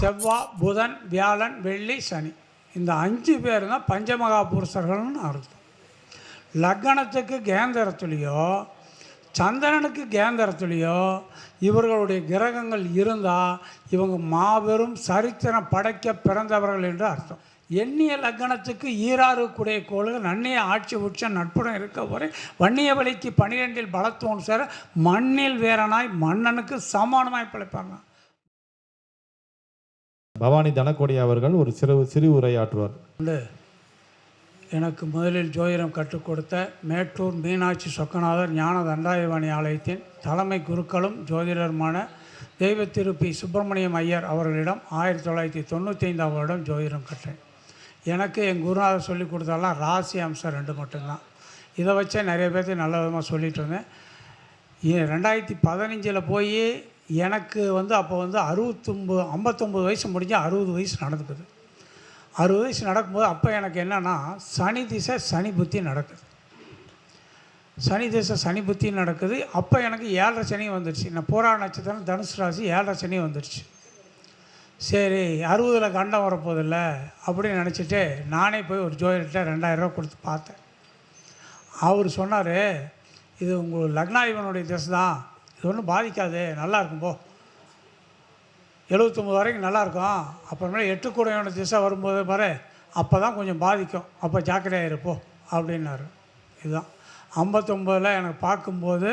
செவ்வாய், புதன், வியாழன், வெள்ளி, சனி. இந்த 5 பேர் தான் பஞ்சமகா புருஷர்கள்னு அர்த்தம். லக்னத்துக்கு கேந்திரத்துலேயோ சந்திரனுக்கு கேந்திரத்துலேயோ இவர்களுடைய கிரகங்கள் இருந்தால் இவங்க மாபெரும் சரித்திரம் படைக்க பிறந்தவர்கள் என்று அர்த்தம். எண்ணிய லக்னத்துக்கு ஈராறு குடைய கோள்கள் நன்னிய ஆட்சி உச்சம் நட்புடன் இருக்க வரை வன்னிய வழிக்கு 12 பலத்தோன் சேர மண்ணில் வேறனாய் மன்னனுக்கு சமானமாய் பிழைப்பாங்க. பவானி தனக்கோடி அவர்கள் ஒரு சிறு உரையாற்றுவார். எனக்கு முதலில் ஜோதிடம் கற்றுக் கொடுத்த மேட்டூர் மீனாட்சி சொக்கநாதர் ஞான தண்டாயுதபாணி ஆலயத்தின் தலைமை குருக்களும் ஜோதிடருமான தெய்வ திரு பி. சுப்பிரமணியம் ஐயர் அவர்களிடம் 1995 வருடம் ஜோதிடம் கற்றேன். எனக்கு என் குருநாதர் சொல்லிக் கொடுத்தாலாம் ராசி அம்சம் 2 மட்டும்தான். இதை வச்சே நிறைய பேர்த்து நல்ல விதமாக சொல்லிட்டு இருந்தேன். 2015 போய் எனக்கு அப்போ 59 வயசு முடிஞ்சு 60 வயசு நடந்துக்குது. 60 வயசு நடக்கும்போது அப்போ எனக்கு என்னென்னா சனி திசை சனி புத்தி நடக்குது. சனி திசை சனி புத்தி நடக்குது. அப்போ எனக்கு 7.5 சனி வந்துடுச்சு. நான் போராட நட்சத்திரம் தனுசு ராசி 7.5 சனி வந்துடுச்சு. சரி 60 கண்டம் வரப்போதில்லை அப்படின்னு நினச்சிட்டு நானே போய் ஒரு ஜோதிடர்கிட்ட 2000 ரூபா கொடுத்து பார்த்தேன். அவர் சொன்னார், இது உங்களுக்கு லக்னாதிபனுடைய திசை தான், இது ஒன்றும் பாதிக்காது, நல்லா இருக்கும் போ, 79 வரைக்கும் நல்லாயிருக்கும், அப்புறமேலே 8 கூடையோட திசை வரும்போது பாரு அப்போ தான் கொஞ்சம் பாதிக்கும், அப்போ ஜாக்கிரதையாக இருப்போம் அப்படின்னாரு. இதுதான் 59 எனக்கு பார்க்கும்போது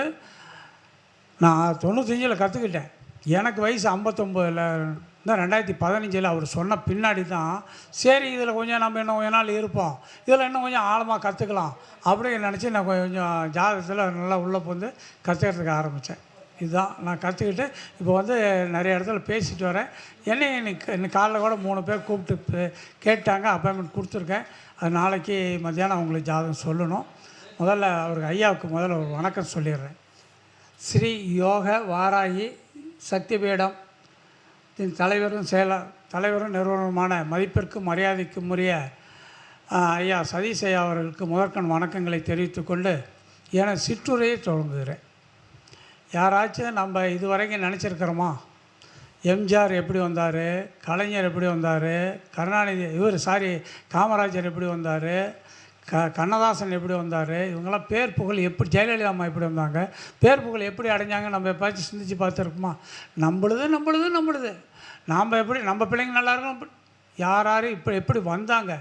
நான் 95 கற்றுக்கிட்டேன். எனக்கு வயசு 59 தான். 2015 அவர் சொன்ன பின்னாடி தான் சரி இதில் கொஞ்சம் நம்ம இன்னும் கொஞ்ச நாள் இருப்போம், இதில் இன்னும் கொஞ்சம் ஆழமாக கற்றுக்கலாம் அப்படின்னு நினச்சி நான் கொஞ்சம் ஜாதகத்தில் நல்லா உள்ளே வந்து கற்றுக்கிறதுக்கு ஆரம்பித்தேன். இதுதான் நான் கற்றுக்கிட்டு இப்போ நிறைய இடத்துல பேசிட்டு வரேன். என்னை இன்னைக்கு காலைல கூட 3 பேர் கூப்பிட்டு கேட்டாங்க, அப்பாயின்மெண்ட் கொடுத்துருக்கேன். அது நாளைக்கு மத்தியானம் அவங்களுக்கு ஜாதகம் சொல்லணும். முதல்ல அவருக்கு ஐயாவுக்கு முதல்ல ஒரு வணக்கம் சொல்லிடுறேன். ஸ்ரீ யோக வாராகி சக்தி பீடம் தலைவரும் நிறுவனமான மதிப்பிற்கும் மரியாதைக்கும் உரிய ஐயா சதீஷ் ஐயா அவர்களுக்கு முதற்கண் வணக்கங்களை தெரிவித்துக்கொண்டு என சிற்றுரையை தொடங்குகிறேன். யாராச்சும் நம்ம இதுவரைக்கும் நினச்சிருக்கிறோமா, எம்ஜிஆர் எப்படி வந்தார், கலைஞர் எப்படி வந்தார், கருணாநிதி காமராஜர் எப்படி வந்தார், கண்ணதாசன் எப்படி வந்தார், இவங்கெல்லாம் பேர் புகழ் எப்படி, ஜெயலலிதா அம்மா எப்படி வந்தாங்க, பேர் புகழ் எப்படி அடைஞ்சாங்க நம்ம எப்பாச்சும் சிந்திச்சு பார்த்துருக்குமா? நம்மளுது நாம் எப்படி நம்ம பிள்ளைங்க நல்லா இருக்கணும், யார் எப்படி வந்தாங்க,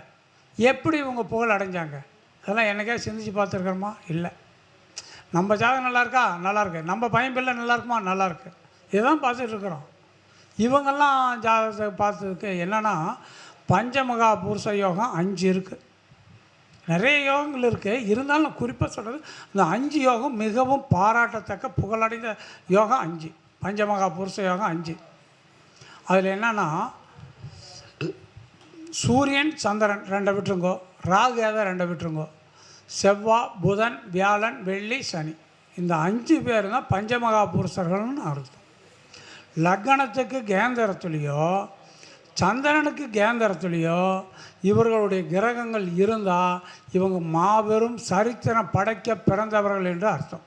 எப்படி இவங்க புகழ் அடைஞ்சாங்க, அதெல்லாம் என்னைக்கே சிந்திச்சு பார்த்துருக்குறோமா? இல்லை. நம்ம ஜாதகம் நல்லா இருக்கா, நல்லா இருக்கு, நம்ம பையன் பிள்ளை நல்லா இருக்குமா, நல்லா இருக்கு, இதுதான் பார்த்துட்ருக்குறோம். இவங்கெல்லாம் ஜாதகத்தை பார்த்ததுக்கு என்னென்னா பஞ்சமகா புருஷ யோகம் 5 இருக்குது. நிறைய யோகங்கள் இருக்குது, இருந்தாலும் நான் குறிப்பாக சொல்கிறது இந்த 5 யோகம் மிகவும் பாராட்டத்தக்க புகழடைந்த யோகம் 5. பஞ்சமகா புருஷ யோகம் 5. அதில் என்னென்னா சூரியன் சந்திரன் 2 விட்டுருங்கோ, ராகு ஏதா 2 விட்டுருங்கோ, செவ்வாய், புதன், வியாழன், வெள்ளி, சனி. இந்த 5 பேர் தான் பஞ்சமகா புருஷர்கள்னு அர்த்தம். லக்னத்துக்கு கேந்திரத்துலேயோ சந்திரனுக்கு கேந்திரத்துலேயோ இவர்களுடைய கிரகங்கள் இருந்தால் இவங்க மாபெரும் சரித்திரம் படைக்க பிறந்தவர்கள் என்று அர்த்தம்.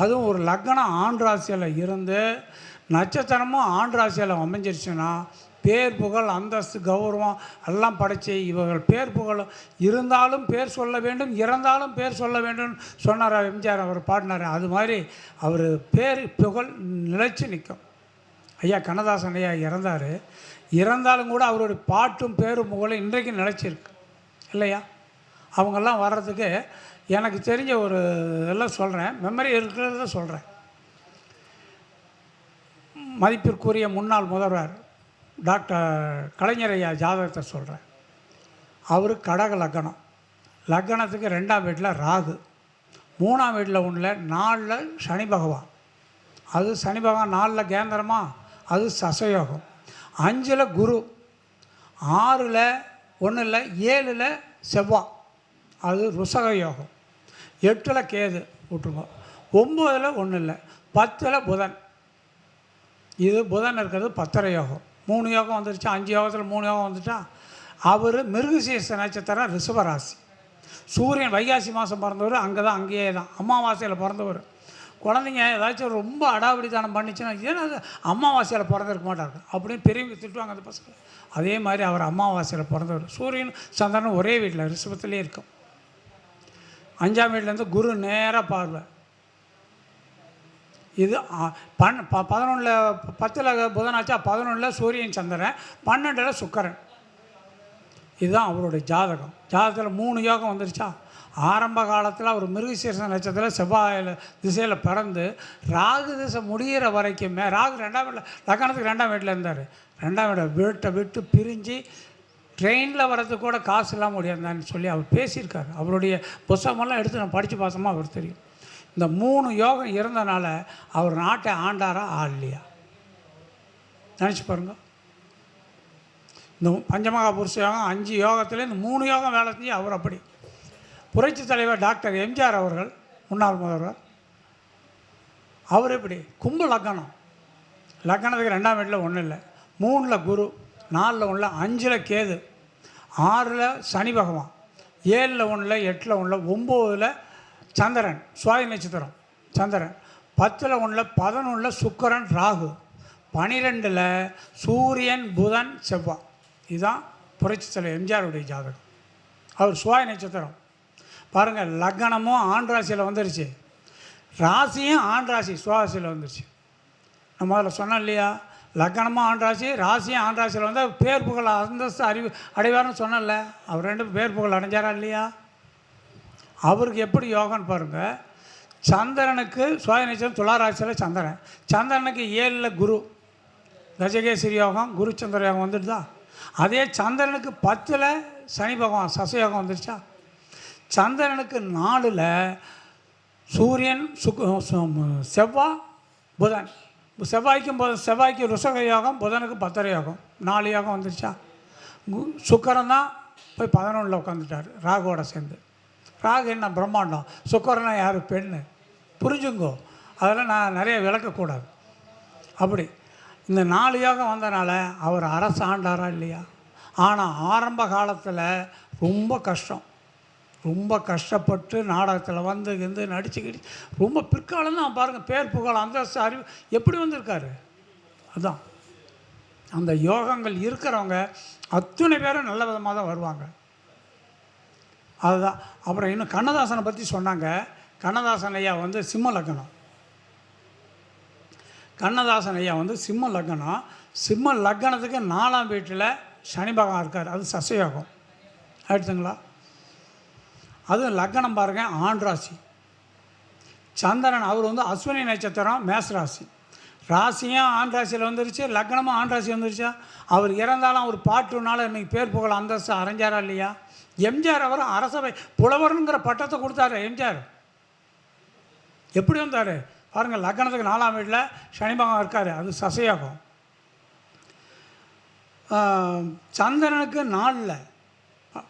அதுவும் ஒரு லக்னம் ஆண் ராசியில் இருந்து நட்சத்திரமும் ஆண் ராசியில் அமைஞ்சிருச்சுன்னா பேர் புகழ் அந்தஸ்து கௌரவம் எல்லாம் படைச்சி இவர்கள் பேர் புகழ் இருந்தாலும் பேர் சொல்ல வேண்டும், இறந்தாலும் பேர் சொல்ல வேண்டும் சொன்னார் எம்ஜிஆர். அவர் பாடினார். அது மாதிரி அவர் பேர் புகழ் நிலைச்சு நிற்கும். ஐயா கண்ணதாசன் ஐயா இறந்தாலும் கூட அவருடைய பாட்டும் பேரும் புகழும் இன்றைக்கு நிலைச்சிருக்கு இல்லையா? அவங்கெல்லாம் வர்றதுக்கு எனக்கு தெரிஞ்ச ஒரு இதெல்லாம் சொல்கிறேன், மெமரி இருக்கிறத சொல்கிறேன். மதிப்பிற்குரிய முன்னாள் முதல்வர் டாக்டர் கலைஞர் ஐயா ஜாதகத்தை சொல்கிறேன். அவர் கடக லக்னத்துக்கு 2ஆம் வீட்டில் ராகு, 3ஆம் வீட்டில் 4 சனி பகவான். அது சனி பகவான் 4 கேந்திரமா, அது சசயோகம். 5 குரு, 6 7 செவ்வாய், அது ருசக யோகம். 8 கேது விட்டுருங்க, 9 10 புதன். இது புதன் இருக்கிறது 10 யோகம். 3 யோகம் வந்துருச்சு. 5 யோகத்தில் 3 யோகம் வந்துட்டா. அவர் மிருகசீர்ஷ நட்சத்திரம் ரிஷபராசி. சூரியன் வைகாசி மாதம் பிறந்தவர், அங்கேயே தான் அமாவாசையில் பிறந்தவர். குழந்தைங்க ஏதாச்சும் ரொம்ப அடாவடித்தனம் பண்ணிச்சுன்னா ஏன்னா அது அமாவாசையில் பிறந்திருக்க மாட்டாங்க அப்படின்னு பெரியவங்க திட்டுவாங்க அந்த பசங்க. அதே மாதிரி அவர் அமாவாசையில் பிறந்தவர். சூரியன் சந்திரன் ஒரே வீட்டில் ரிஷபத்திலே இருக்கும். 5ஆம் வீட்டிலேருந்து குரு நேராக பார்வை. இது 11 10 புதனாச்சா, 11 சூரியன் சந்திரன், 12 சுக்கிரன். இதுதான் அவருடைய ஜாதகம். ஜாதகத்தில் 3 யோகம் வந்துருச்சா. ஆரம்ப காலத்தில் அவர் மிருகசீரிஷ நட்சத்திரத்தில் செவ்வாயில் திசையில் பிறந்து ராகு திசை முடிகிற வரைக்குமே, ராகு 2ஆம் வீட்டில் லக்னத்துக்கு 2ஆம் வீட்டில் இருந்தார். 2ஆம் வீட்டை விட்டு பிரிஞ்சு ட்ரெயினில் வரதுக்கு கூட காசு இல்லாமல் முடியாதான்னு சொல்லி அவர் பேசியிருக்கார். அவருடைய புத்தகமெல்லாம் எடுத்து நான் படித்து பார்த்தோமா அவர் தெரியும். இந்த 3 யோகம் இருந்தனால அவர் நாட்டை ஆண்டாரா ஆடலையா நினச்சி பாருங்க. இந்த பஞ்சமகா புருஷ யோகம் 5 யோகத்தில் இந்த 3 யோகம் வேலை செஞ்சு அவர் அப்படி. புரட்சி தலைவர் டாக்டர் எம்ஜிஆர் அவர்கள், முன்னாள் முதல்வர், அவர் எப்படி கும்ப லக்னம். லக்னத்துக்கு 2ஆம் வீட்டில் ஒன்றும் இல்லை, 3ல் குரு, 4ல் 1, 5ல் கேது, 6ல் சனி பகவான், 7ல் 1, 8ல் 1, 9ல் சந்திரன் சுவாதி நட்சத்திரம் சந்திரன், 10ல் 1, 11ல் சுக்கிரன் ராகு, 12ல் சூரியன் புதன் செவ்வாய். இதுதான் புரட்சி தலைவர் எம்ஜிஆருடைய ஜாதகம். அவர் சுவாதி நட்சத்திரம் பாருங்கள். லக்னமும் ஆண் ராசியில் வந்துருச்சு, ராசியும் ஆண் ராசி சுவாசியில் வந்துருச்சு. நம்ம அதில் சொன்னோம் இல்லையா, லக்னமும் ஆண் ராசி, ராசியும் ஆண் ராசியில் வந்தால் பேர் புகழ் அந்தஸ்து அடைவார்னு சொன்னல. அவர் 2 பேர் புகழ் அடைஞ்சாரா இல்லையா. அவருக்கு எப்படி யோகம்னு பாருங்கள். சந்திரனுக்கு சுவாதி நட்சத்திரம் துலா ராசியில் சந்திரன், சந்திரனுக்கு 7ல் குரு, கஜகேசரி யோகம், குரு சந்திர யோகம் வந்துடுதா. அதே சந்திரனுக்கு 10ல் சனி பகவான் சசயோகம் வந்துருச்சா. சந்திரனுக்கு 4ல் சூரியன் செவ்வாய் புதன், செவ்வாய்க்கு ருஷக யோகம், புதனுக்கு 10 யோகம், 4 யோகம் வந்துருச்சா. சுக்கிரன் தான் போய் 11ல் உட்காந்துட்டார் ராகுவோட சேர்ந்து. ராகு என்ன பிரம்மாண்டம், சுக்கிரனா யார் பெண்ணு, புரிஞ்சுங்கோ. அதெல்லாம் நான் நிறைய விளக்கக்கூடாது. அப்படி இந்த 4 யோகம் வந்தனால அவர் அரசு ஆண்டாரா இல்லையா. ஆனால் ஆரம்ப காலத்தில் ரொம்ப கஷ்டம், ரொம்ப கஷ்டப்பட்டு நாடகத்தில் வந்து நடிச்சுக்கிட்டு ரொம்ப பிற்காலம் தான் பாருங்கள் பேர் புகழ் அந்தஸ்து அறிவு எப்படி வந்திருக்காரு. அதுதான் அந்த யோகங்கள் இருக்கிறவங்க அத்தனை பேரும் நல்ல விதமாக தான் வருவாங்க. அதுதான். அப்புறம் இன்னும் கண்ணதாசனை பற்றி சொன்னாங்க. கண்ணதாசன் ஐயா வந்து சிம்ம லக்னம். கண்ணதாசன் ஐயா வந்து சிம்ம லக்னம். சிம்ம லக்னத்துக்கு 4ஆம் வீட்டில் சனி பகவான் இருக்கார், அது சசயோகம் ஆயிடுச்சுங்களா. அதுவும் லக்னம் பாருங்கள் ஆண் ராசி. சந்திரன் அவர் வந்து அஸ்வினி நட்சத்திரம் மேச ராசி, ராசியும் ஆண் ராசியில் வந்துருச்சு, லக்னமும் ஆண் ராசி வந்துருச்சா. அவர் இறந்தாலும் அவர் பாட்டுனால இன்றைக்கி பேர் புகழ் அந்தஸ்து அரைஞ்சாரா இல்லையா. எம்ஜிஆர் அவர் அரசவை புலவருங்கிற பட்டத்தை கொடுத்தாரு. எம்ஜிஆர் எப்படி வந்தார் பாருங்கள். லக்னத்துக்கு 4ஆம் வீட்டில் சனி பகவான் இருக்கார், அது சசயோகம். சந்திரனுக்கு 4ல்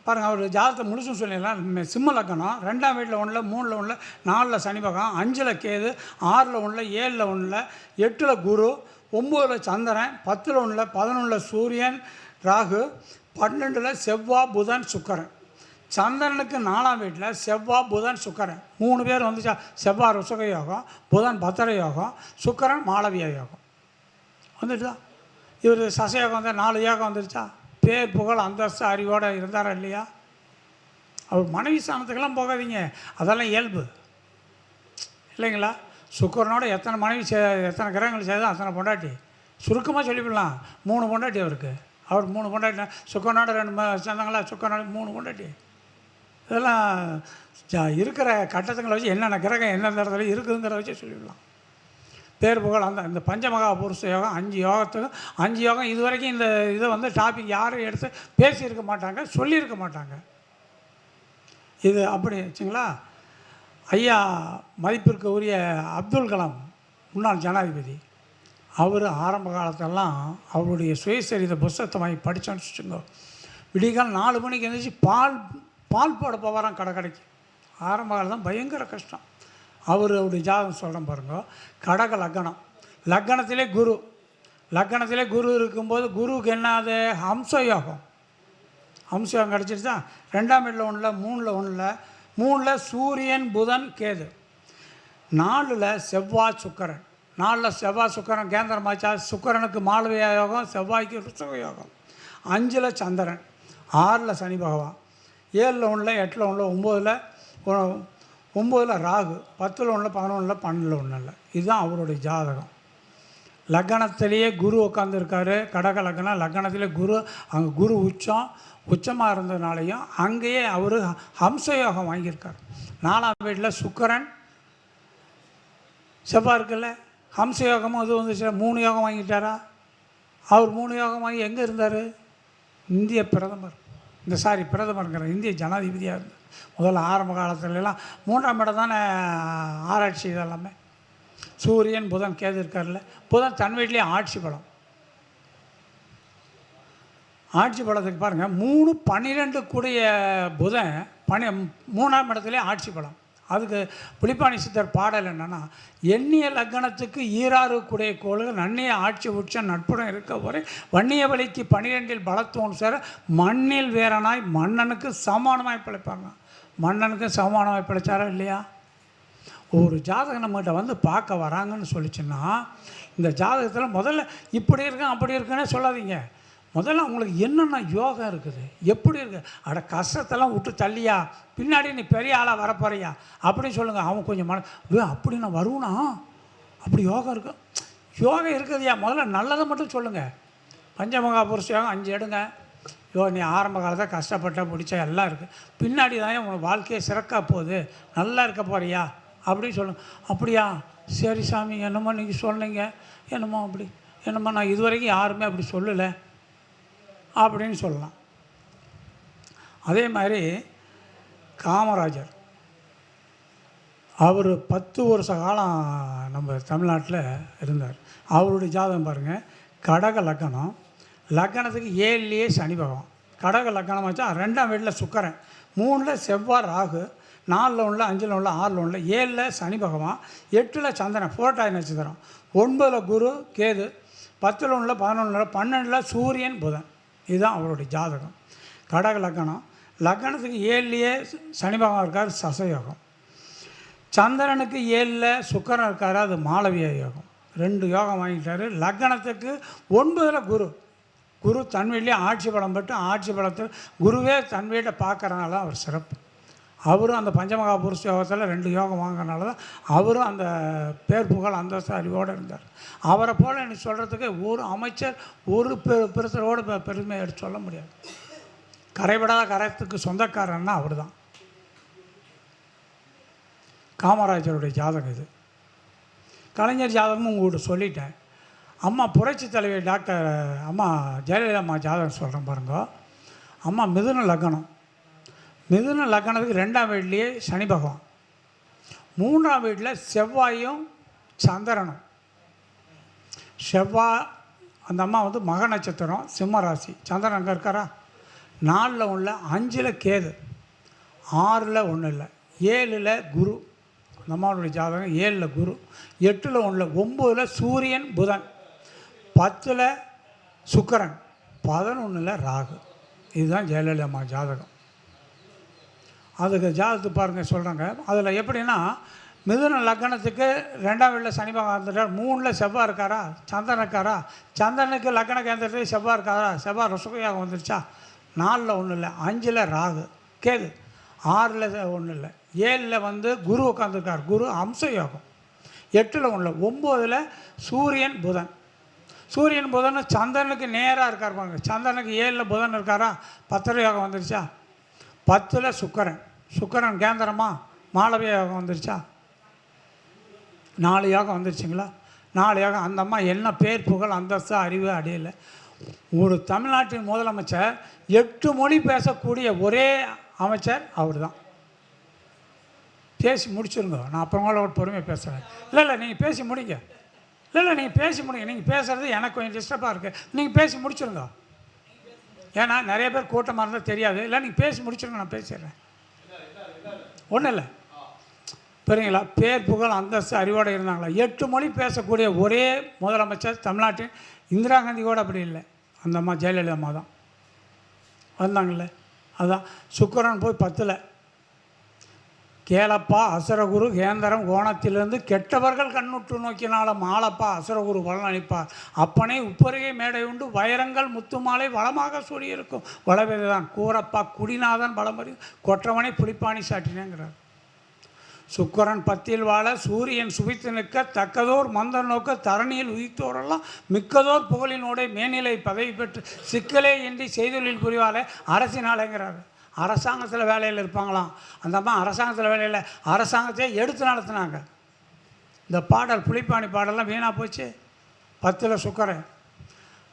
பாருங்கள், அவர் ஜாதகத்தை முழுசும் சொல்லிடலாம். சிம்ம லக்னம், 2ஆம் வீட்டில் 1, 3ல் 1, 4ல் சனி பகவான், 5ல் கேது, 6ல் 1, 7ல் 1, 8ல் குரு, 9ல் சந்திரன், 10ல் 1, 11ல் சூரியன் ராகு, 12ல் செவ்வாய் புதன் சுக்கிரன். சந்திரனுக்கு 4ஆம் வீட்டில் செவ்வாய் புதன் சுக்கிரன் 3 பேர் வந்துச்சா. செவ்வாய் ருஷக யோகம், புதன் பத்திர யோகம், சுக்கிரன் மாளவிய யோகம் வந்துடுச்சா. இவர் சசயோகம் வந்து 4 யோகம் வந்துருச்சா. பேர் புகழ் அந்தஸ்து அறிவோடு இருந்தாரா இல்லையா. அவர் மனைவி ஸ்தானத்துக்கெல்லாம் போகாதீங்க, அதெல்லாம் இயல்பு இல்லைங்களா. சுக்கிரனோட எத்தனை மனைவி எத்தனை கிரகங்கள் செய்தால் அத்தனை பொண்டாட்டி. சுருக்கமாக சொல்லிவிடலாம், 3 பொண்டாட்டி அவருக்கு. அவர் 3 பொண்டாட்டி, சுக்கிரனோட 2 சேர்ந்தாங்களா, சுக்கிரனோட 3 பொண்டாட்டி. இதெல்லாம் இருக்கிற கட்டத்துங்களை வச்சு என்னென்ன கிரகம் எந்தெந்த இடத்துல இருக்குதுங்கிறத வச்சு சொல்லிவிடலாம். பேர் புகழ் இந்த பஞ்சமகா புருஷ யோகம் 5 யோகத்துக்கும் 5 யோகம் இது வரைக்கும் இந்த இதை வந்து டாபிக் யாரும் எடுத்து பேசியிருக்க மாட்டாங்க, சொல்லியிருக்க மாட்டாங்க. இது அப்படி வச்சுங்களா. ஐயா மதிப்பிற்கு உரிய அப்துல் கலாம் முன்னாள் ஜனாதிபதி, அவர் ஆரம்ப காலத்தெல்லாம் அவருடைய சுயசரிதை புஸ்தகத்தை வாங்கி படித்தோன்னு வச்சுக்கோங்க. விடிகால் 4 மணிக்கு எழுந்திரிச்சு பால் போட போவாராம் கடைக்கு. ஆரம்ப காலம் தான் பயங்கர கஷ்டம். அவருடைய ஜாதகம் சொல்கிறேன் பாருங்க. கடக லக்னம், லக்னத்திலே குரு இருக்கும்போது குருவுக்கு என்னது ஹம்சயோகம். ஹம்சயோகம் கிடச்சிருச்சா. 2ஆம் வீட்டில் 1, 3ல் 1, 3ல் சூரியன் புதன் கேது. 4ல் செவ்வாய் சுக்கிரன். 4ல் செவ்வாய் சுக்கிரன் கேந்திரமாச்சா. சுக்கிரனுக்கு மாளவிய யோகம், செவ்வாய்க்கு ருஷக யோகம். 5ல் சந்திரன், 6ல் சனி பகவான், 7ல் 1, 8ல் 1, 9ல் ராகு, 10ல் 1, 11ல் 12ல் 1. இதுதான் அவருடைய ஜாதகம். லக்னத்திலேயே குரு உட்காந்துருக்காரு. கடக லக்னம். லக்னத்திலே குரு, அங்கே குரு உச்சமாக இருந்ததுனாலையும் அங்கேயே அவர் ஹம்சயோகம் வாங்கியிருக்கார். 4ஆம் வீட்டில் சுக்கிரன் செவ்வாய் இருக்குல்ல, ஹம்சயோகமும் இது வந்துச்சு. 3 யோகம் வாங்கிட்டாரா. அவர் 3 யோகம் வாங்கி எங்கே இருந்தார்? இந்திய பிரதமர், பிரதமருங்கிற இந்திய ஜனாதிபதியாக இருந்தார். முதல்ல ஆரம்ப காலத்துலலாம் 3ஆம் இடம் தானே ஆராய்ச்சி. இதெல்லாமே சூரியன் புதன் கேது இருக்கார்ல. புதன் தன் வீட்லேயே ஆட்சி பலம். ஆட்சி பலத்துக்கு பாருங்கள், 3, 12 கூடிய புதன் 3ஆம் இடத்துலேயே ஆட்சி பலம். அதுக்கு புலிப்பாணி சித்தர் பாடல் என்னென்னா, எண்ணிய லக்னத்துக்கு ஈராறு கூடிய கோள்கள் நன்னிய ஆட்சி உச்சம் நட்புடன் இருக்க வரை வன்னிய வழிக்கு 12இல் பலத்தோன் சேர மண்ணில் வேறனாய் மன்னனுக்கு சமானமாய் பிழைப்பாங்க. மன்னனுக்கு சமானமாய் பிழைச்சாரா இல்லையா? ஒரு ஜாதகம் நம்மகிட்ட வந்து பார்க்க வராங்கன்னு சொல்லிச்சுன்னா, இந்த ஜாதகத்தில் முதல்ல இப்படி இருக்கேன் அப்படி இருக்குன்னே சொல்லாதீங்க. முதல்ல அவங்களுக்கு என்னென்ன யோகம் இருக்குது, எப்படி இருக்குது. கஷ்டத்தெல்லாம் விட்டு தள்ளியா, பின்னாடி நீ பெரிய ஆளாக வரப்போறியா அப்படின்னு சொல்லுங்கள். அவன் கொஞ்சம் அப்படி நான் வருவனா, அப்படி யோகம் இருக்கு, யோகம் இருக்குதுயா. முதல்ல நல்லதை மட்டும் சொல்லுங்கள். பஞ்சமகா புருஷ யோகம் 5 எடுங்க. நீ ஆரம்ப காலத்தை கஷ்டப்பட்ட பிடிச்ச எல்லாம் இருக்குது, பின்னாடி தான் உன் வாழ்க்கையை சிறக்க போகுது, நல்லா இருக்க போறியா அப்படின்னு சொல்லுங்கள். அப்படியா, சரி சாமி, என்னமோ நீங்கள் சொன்னீங்க, என்னமோ அப்படி, என்னமோ நான் இது வரைக்கும் யாருமே அப்படி சொல்லலை அப்படின்னு சொல்லலாம். அதே மாதிரி காமராஜர், அவர் 10 வருஷ காலம் நம்ம தமிழ்நாட்டில் இருந்தார். அவருடைய ஜாதகம் பாருங்கள். கடக லக்னம். லக்னத்துக்கு 7லேயே சனி பகவான். கடக லக்னம் வச்சா 2ஆம் வீட்டில் சுக்கிரன், 3ல் செவ்வாய் ராகு, 4ல் 1, 5ல் 1, 6ல் 1, 7ல் சனி பகவான், 8ல் சந்திரன் புரட்டாதி நட்சத்திரம், 9ல் குரு கேது, 10ல் 1, 11ல் 12ல் சூரியன் புதன். இதுதான் அவருடைய ஜாதகம். கடக லக்னம். லக்னத்துக்கு 7லேயே சனி பகவான் இருக்கார், சசயோகம். சந்திரனுக்கு 7ல் சுக்கிரன் இருக்கார், அது மாளவிய யோகம். 2 யோகம் வாங்கிட்டார். லக்னத்துக்கு 9ல் குரு தன் வீட்லேயே ஆட்சி பலம் பெற்று, ஆட்சி பலத்தில் குருவே தன் வீட்டை பார்க்குறனால தான் அவர் சிறப்பு. அவரும் அந்த பஞ்சமகா புருஷ யோகத்தில் 2 யோகம் வாங்கினால தான் அவரும் அந்த பேர் புகழ் அந்தஸ்து அறிவோடு இருந்தார். அவரை போல் எனக்கு சொல்கிறதுக்கு ஒரு அமைச்சர் ஒரு பெருசரோடு பெருமையை எடுத்து சொல்ல முடியாது. கரைபடாத கரத்துக்கு சொந்தக்காரன்னா அவர் தான். காமராஜருடைய ஜாதகம் இது. கலைஞர் ஜாதகமும் உங்கள்கிட்ட சொல்லிட்டேன். அம்மா புரட்சி தலைவி டாக்டர் அம்மா ஜெயலலிதா அம்மா ஜாதகம் சொல்கிறேன் பாருங்க. அம்மா மிதுன லக்னம். மிதுன லக்னத்துக்கு 2ஆம் வீட்லேயே சனி பகவான், 3ஆம் வீட்டில் செவ்வாயும் சந்திரனும். செவ்வாய் அந்த அம்மா வந்து மக நட்சத்திரம், சிம்ம ராசி. சந்திரன் அங்கே இருக்காரா. 4ல் 1, 5ல் கேது, 6ல் 1 இல்லை, 7ல் குரு. அந்த அம்மாவுடைய ஜாதகம் 7ல் குரு, 8ல் 1, 9ல் சூரியன் புதன், 10ல் சுக்கிரன், 11ல் ராகு. இதுதான் ஜெயலலிதா அம்மா ஜாதகம். அதுக்கு ஜாதகத்தை பாருங்கள் சொல்கிறாங்க. அதில் எப்படின்னா, மிதுன லக்னத்துக்கு 2ஆம் வீட்டில் சனி பகவான் இருந்துட்டார், 3ல் செவ்வாய் இருக்காரா, சந்திரன் இருக்காரா. சந்திரனுக்கு லக்ன கேந்திரத்துக்கு செவ்வாய் இருக்காரா, செவ்வாய் ருஷகயோகம் வந்துருச்சா. 4ல் 1 இல்லை, 5ல் ராகு கேது, 6ல் 1 இல்லை, 7ல் வந்து குரு உட்காந்துருக்கார், குரு அம்ச யோகம், 8ல் 1, 9ல் சூரியன் புதன். சூரியன் புதன் சந்திரனுக்கு நேராக இருக்கார் பாருங்க. சந்திரனுக்கு 7ல் புதன் இருக்காரா, 10 யோகம் வந்துருச்சா. 10ல் சுக்கிரன் கேந்திரமா, மாளவிய யோகம் வந்துருச்சா. 4 யோகம் வந்துருச்சுங்களா. 4 யோகம். அந்த அம்மா என்ன பேர் புகழ் அந்தஸ்து அறிவு அடையலை. ஒரு தமிழ்நாட்டின் முதலமைச்சர் 8 மொழி பேசக்கூடிய ஒரே அமைச்சர் அவர் தான். பேசி முடிச்சுருங்க, நான் அப்புறமால ஒரு பொறுமையாக பேசுகிறேன். இல்லை நீங்கள் பேசி முடிங்க. இல்லை நீங்கள் பேசி முடிங்க. நீங்கள் பேசுகிறது எனக்கு கொஞ்சம் டிஸ்டர்பாக இருக்குது. நீங்கள் பேசி முடிச்சுருங்க. ஏன்னா நிறைய பேர் கூட்டமாக இருந்தால் தெரியாது. இல்லை நீங்கள் பேசி முடிச்சுருங்க, நான் பேசிடுறேன். ஒன்றும் இல்லை, புரியுங்களா. பேர் புகழ் அந்தஸ்து அறிவோடு இருந்தாங்களா. 8 மொழி பேசக்கூடிய ஒரே முதலமைச்சர் தமிழ்நாட்டின். இந்திரா காந்தி கூட அப்படி இல்லை, அந்த அம்மா ஜெயலலிதா அம்மா தான் வந்தாங்கல்ல. அதுதான் சுக்கிரன் போய் 10ல், கேளப்பா அசுரகுரு கேந்திரம் கோணத்திலிருந்து கெட்டவர்கள் கண்ணுற்று நோக்கினால மாலப்பா அசுரகுரு பலனளிப்பார். அப்பனே உப்பருகே மேடை உண்டு வைரங்கள் முத்துமாலை வளமாக சூடியிருக்கும் வளவேதான் கூறப்பா குடிநாதன் பலமறி கொற்றவனை புலிப்பாணி சாட்டினேங்கிறார். சுக்கரன் பத்தில் வாழ சூரியன் சுபித்து நிற்க தக்கதோர் மந்தர் நோக்க தரணியில் உயிர்த்தோரெல்லாம் மிக்கதோர் புகழினோட மேனிலை பதவி பெற்று சிக்கலே இன்றி செய்தொழில் புரிவாலே அரசினாலேங்கிறார். அரசாங்கத்தில் வேலையில் இருப்பாங்களாம். அந்த அம்மா அரசாங்கத்தில் வேலையில் அரசாங்கத்தையே எடுத்து நடத்துனாங்க. இந்த பாடல் புலிப்பாணி பாடலாம் வீணாக போச்சு. 10ல் சுக்கரன்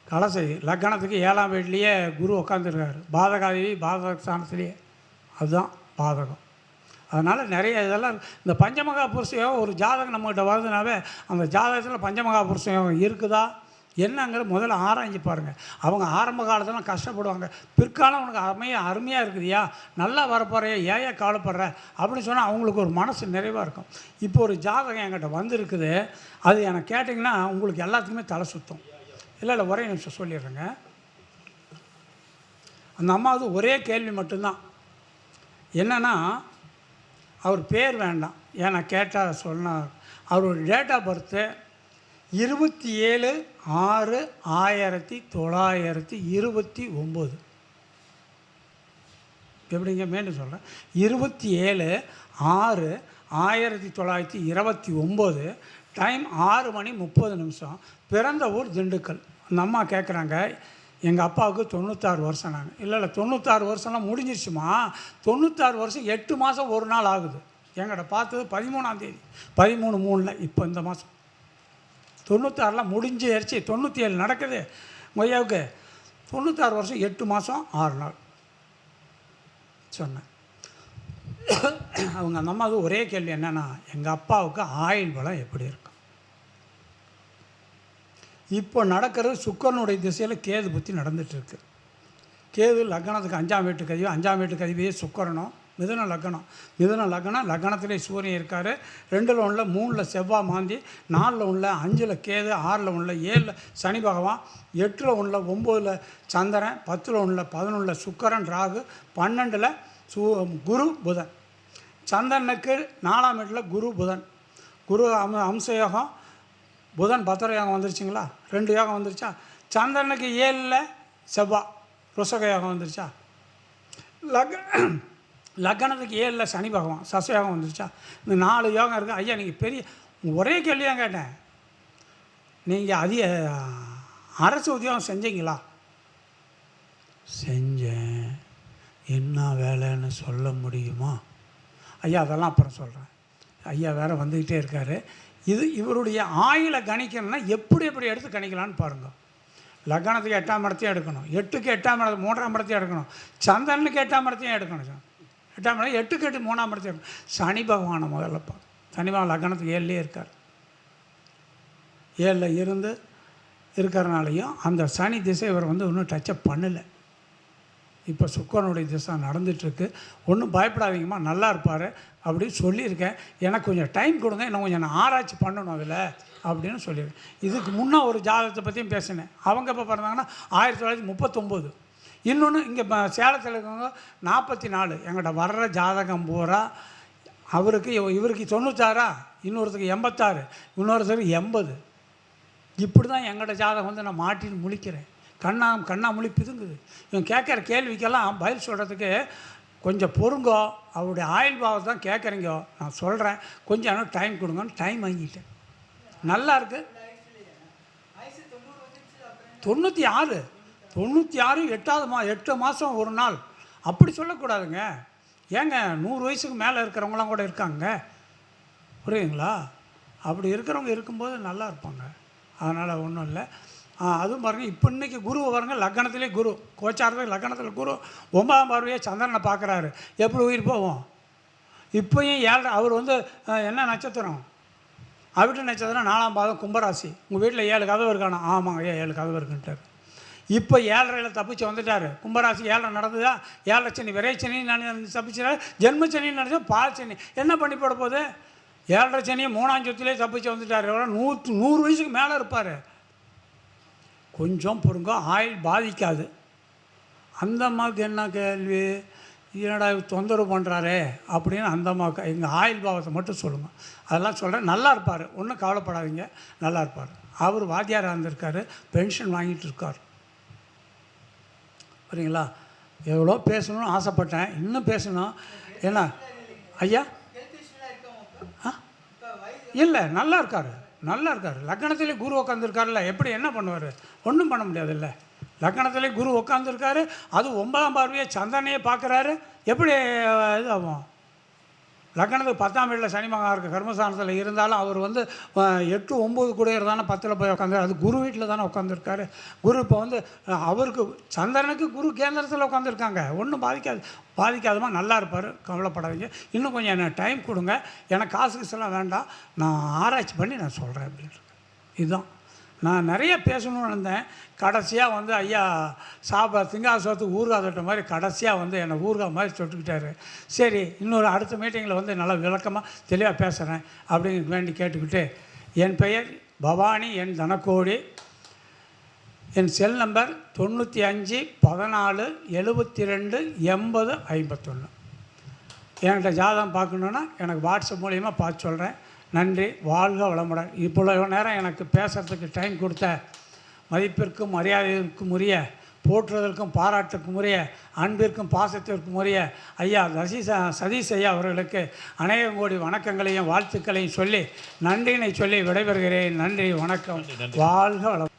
கலசை லக்னத்துக்கு 7ஆம் வீட்லேயே குரு உட்காந்துருக்காரு. பாதகாதேவி பாதக ஸ்தானத்திலேயே, அதுதான் பாதகம். அதனால் நிறைய இதெல்லாம் இந்த பஞ்சமகா புருஷ யோகம் ஒரு ஜாதகம் நம்மகிட்ட வருதுனாவே அந்த ஜாதகத்தில் பஞ்சமகா புருஷ யோகம் இருக்குதா என்னங்கிறது முதல்ல ஆராய்ஞ்சு பாருங்கள். அவங்க ஆரம்ப காலத்தில் கஷ்டப்படுவாங்க, பிற்காலம் உனக்கு அருமையாக இருக்குதுயா, நல்லா வரப்போறைய ஏன் கவலைப்படுற அப்படின்னு சொன்னால் அவங்களுக்கு ஒரு மனசு நிறைவாக இருக்கும். இப்போ ஒரு ஜாதகம் என்கிட்ட வந்திருக்குது, அது எனக்கு கேட்டிங்கன்னா உங்களுக்கு எல்லாத்துக்குமே தலை சுத்தம். இல்லை ஒரே நிமிஷம் சொல்லிடுறேங்க. அந்த அம்மாவது ஒரே கேள்வி மட்டும்தான், என்னென்னா அவர் பேர் வேண்டாம், ஏன்னா கேட்டால் சொன்னார். அவரோட டேட் ஆஃப் பர்த்து 27/6/1929. எப்படிங்க மீண்டும் சொல்கிறேன், 27/6/1929, டைம் 6:30. பிறந்த ஊர் திண்டுக்கல். அந்த அம்மா கேட்குறாங்க, எங்கள் அப்பாவுக்கு 96 வருஷம். நாங்கள் இல்லை 96 வருஷம்லாம் முடிஞ்சிருச்சுமா, 96 வருஷம் 8 மாதம் 1 நாள் ஆகுது. எங்கிட்ட பார்த்தது 13ஆம் தேதி 13/3 இப்போ இந்த மாதம் 96லாம் முடிஞ்சிருச்சு. 97 நடக்குது மொய்யாவுக்கு. 96 வருஷம் 8 மாதம் 6 நாள் சொன்னேன். அவங்க அந்த அம்மாவுக்கு ஒரே கேள்வி என்னென்னா, எங்கள் அப்பாவுக்கு ஆயுள் பலம் எப்படி இருக்கும். இப்போ நடக்கிறது சுக்கரனுடைய திசையில் கேது புத்தி நடந்துகிட்ருக்கு. கேது லக்னத்துக்கு 5ஆம் வீட்டுக்கு அதிபதி, 5ஆம் வீட்டுக்கு அதிபதியே சுக்கரனும். மிதுன லக்னம் லக்னத்திலே சூரியன் இருக்கார். 2ல் 1 3ல் செவ்வாய் மாந்தி, 4ல் 1 5ல் கேது, 6ல் 1 7ல் சனி பகவான், 8ல் 1 9ல் சந்திரன், 10ல் 1 11ல் சுக்கரன் ராகு, 12ல் குரு புதன். சந்திரனுக்கு 4ஆம் வீட்டில் குரு புதன். குரு அம்சயோகம், புதன் பத்திர யோகம் வந்துருச்சுங்களா, 2 யோகம் வந்துருச்சா. சந்திரனுக்கு 7ல் செவ்வாய் ருஷக யோகம் வந்துருச்சா. லக்னத்துக்கு 7ல் சனி பகவான் சசயோகம் வந்துருச்சா. இந்த 4 யோகம் இருக்குது. ஐயா நீங்கள் பெரிய ஒரே கேள்வியாக கேட்டேன், நீங்கள் அதிக அரசு உத்தியோகம் செஞ்சீங்களா? செஞ்சேன். என்ன வேலைன்னு சொல்ல முடியுமா? ஐயா அதெல்லாம் அப்புறம் சொல்கிறேன். ஐயா வேறு வந்துக்கிட்டே இருக்கார். இவருடைய ஆயுளை கணிக்கணும்னா எப்படி எடுத்து கணிக்கலான்னு பாருங்கள். லக்னத்துக்கு 8ஆம் இடத்தையும் எடுக்கணும், 8க்கு 8ஆம் இடம் 3ஆம் இடத்தையும் எடுக்கணும், சந்திரனுக்கு 8ஆம் இடத்தையும் எடுக்கணும், 8ஆம் இடம் 8க்கு 8 3ஆம் இடத்தையும் எடுக்கணும். சனி பகவானை முதல்ல பார்க்கணும். சனி பகவான் லக்னத்துக்கு 7லேயே இருக்கார். 7ல் இருந்து இருக்கிறனாலையும் அந்த சனி திசை இவர் இன்னும் டச்சப் பண்ணலை. இப்போ சுக்கரனுடைய திசை நடந்துகிட்ருக்கு. ஒன்றும் பயப்படாதீங்கம்மா, நல்லா இருப்பார் அப்படின்னு சொல்லியிருக்கேன். எனக்கு கொஞ்சம் டைம் கொடுங்க, இன்னும் கொஞ்சம் நான் ஆராய்ச்சி பண்ணணும் அதில் அப்படின்னு சொல்லியிருக்கேன். இதுக்கு முன்னே ஒரு ஜாதகத்தை பற்றியும் பேசினேன். அவங்க இப்போ பிறந்தாங்கன்னா 1939. இன்னொன்று இங்கே சேலத்தில் இருக்கவங்க 44. எங்கிட்ட வர்ற ஜாதகம் பூரா இவருக்கு 96, இன்னொருத்தருக்கு 86, இன்னொருத்தருக்கு 80. இப்படி தான் எங்கள்கிட்ட ஜாதகம் நான் மாட்டின்னு முழிக்கிறேன். கண்ணா முழி பிதுங்குது. இவன் கேட்குற கேள்விக்கெல்லாம் பதில் சொல்கிறதுக்கு கொஞ்சம் பொறுங்கோ. அவருடைய ஆயுள் பாவத்தை தான் கேட்குறீங்கோ, நான் சொல்கிறேன், கொஞ்சம் ஆனால் டைம் கொடுங்கன்னு டைம் வாங்கிட்டேன். நல்லா இருக்குது. 96 8 மாதம் 1 நாள் அப்படி சொல்லக்கூடாதுங்க. ஏங்க 100 வயசுக்கு மேலே இருக்கிறவங்களாம் கூட இருக்காங்க, புரியுதுங்களா? அப்படி இருக்கிறவங்க இருக்கும்போது நல்லா இருப்பாங்க. அதனால் ஒன்றும் இல்லை. அதுவும் பாருங்கள், இப்போ இன்றைக்கி குருவை பாருங்கள், லக்னத்திலே குரு கோச்சாரத்தில் லக்னத்தில் குரு 9ஆம் பார்வையே சந்திரனை பார்க்குறாரு. எப்படி உயிர் போவோம்? இப்போயும் 7 அவர் என்ன நட்சத்திரம்? அவிட்ட நட்சத்திரம் 4ஆம் பாதம் கும்பராசி. உங்கள் வீட்டில் 7 கதவு இருக்கானா? ஆமாங்க, 7 கதவு இருக்குன்ட்டார். இப்போ 7.5 தப்பிச்சு வந்துட்டார். கும்பராசி 7 நடந்ததா? 7 சனி விரைச்சனி தப்பிச்சார். ஜென்மச்சனின்னு நினச்சா பால் சனி என்ன பண்ணி போட போகுது? 7 சனியை 3ஆம் சொத்துலேயே தப்பிச்சு வந்துட்டார். 100 வயசுக்கு மேலே இருப்பார். கொஞ்சம் பொறுங்க, ஆயுள் பாதிக்காது. அந்த அம்மாவுக்கு என்ன கேள்வி? என்னடா இவர் தொந்தரவு பண்ணுறாரே அப்படின்னு அந்த அம்மாவுக்கு எங்கள் ஆயுள் பாவத்தை மட்டும் சொல்லுங்கள். அதெல்லாம் சொல்கிறேன். நல்லா இருப்பார், ஒன்றும் கவலைப்படாதீங்க, நல்லா இருப்பார். அவர் வாத்தியாராக இருந்திருக்காரு, பென்ஷன் வாங்கிட்டு இருக்கார். சரிங்களா? எவ்வளோ பேசணும்னு ஆசைப்பட்டேன், இன்னும் பேசணும். ஏன்னா ஐயா இல்லை, நல்லா இருக்கார், நல்லா இருக்கார். லக்னத்திலே குரு உட்காந்துருக்காருல்ல, எப்படி என்ன பண்ணுவார்? ஒன்றும் பண்ண முடியாதுல்ல. லக்னத்திலே குரு உட்காந்துருக்காரு, அது 9ஆம் பார்வையை சந்திரனையே பார்க்குறாரு, எப்படி இதாகும்? லக்னத்துக்கு 10ஆம் வீட்டில் சனி மகா இருக்க கர்மஸ்தானத்தில் இருந்தாலும் அவர் வந்து 8, 9 கூட இருந்தானே 10ல் போய் உட்காந்து, அது குரு வீட்டில் தானே உட்காந்துருக்காரு. குரு இப்போ வந்து அவருக்கு சந்திரனுக்கு குரு கேந்திரத்தில் உட்காந்துருக்காங்க. ஒன்றும் பாதிக்காதமா நல்லா இருப்பார், கவலைப்படாதீங்க. இன்னும் கொஞ்சம் எனக்கு டைம் கொடுங்க, எனக்கு காசுக்கு வேண்டாம், நான் ஆராய்ச்சி பண்ணி நான் சொல்கிறேன் அப்படின்ட்டு. இதுதான் நான் நிறைய பேசணும்னு இருந்தேன். கடைசியாக வந்து ஐயா திங்காசத்துக்கு ஊறுகாய் தொட்ட மாதிரி கடைசியாக வந்து என்னை ஊறுகாய் மாதிரி தொட்டுக்கிட்டாரு. சரி, இன்னொரு அடுத்த மீட்டிங்கில் வந்து நல்லா விளக்கமாக தெளிவாக பேசுகிறேன் அப்படின்னு வேண்டி கேட்டுக்கிட்டு, என் பெயர் பவானி, என் தனக்கோடி, என் செல் நம்பர் 95 14 72 80 51. என்கிட்ட ஜாதகம் பார்க்கணுன்னா எனக்கு வாட்ஸ்அப் மூலிமா பார்த்து சொல்கிறேன். நன்றி, வாழ்க வளமுடன். இவ்வளோ நேரம் எனக்கு பேசுகிறதுக்கு டைம் கொடுத்த மதிப்பிற்கும் மரியாதைக்கும் உரிய, போற்றுவதற்கும் பாராட்டுக்கும் உரிய, அன்பிற்கும் பாசத்திற்கும் உரிய ஐயா சதீஷ் ஐயா அவர்களுக்கு அநேகம் கோடி வணக்கங்களையும் வாழ்த்துக்களையும் சொல்லி நன்றினை சொல்லி விடைபெறுகிறேன். நன்றி, வணக்கம், வாழ்க வளம்.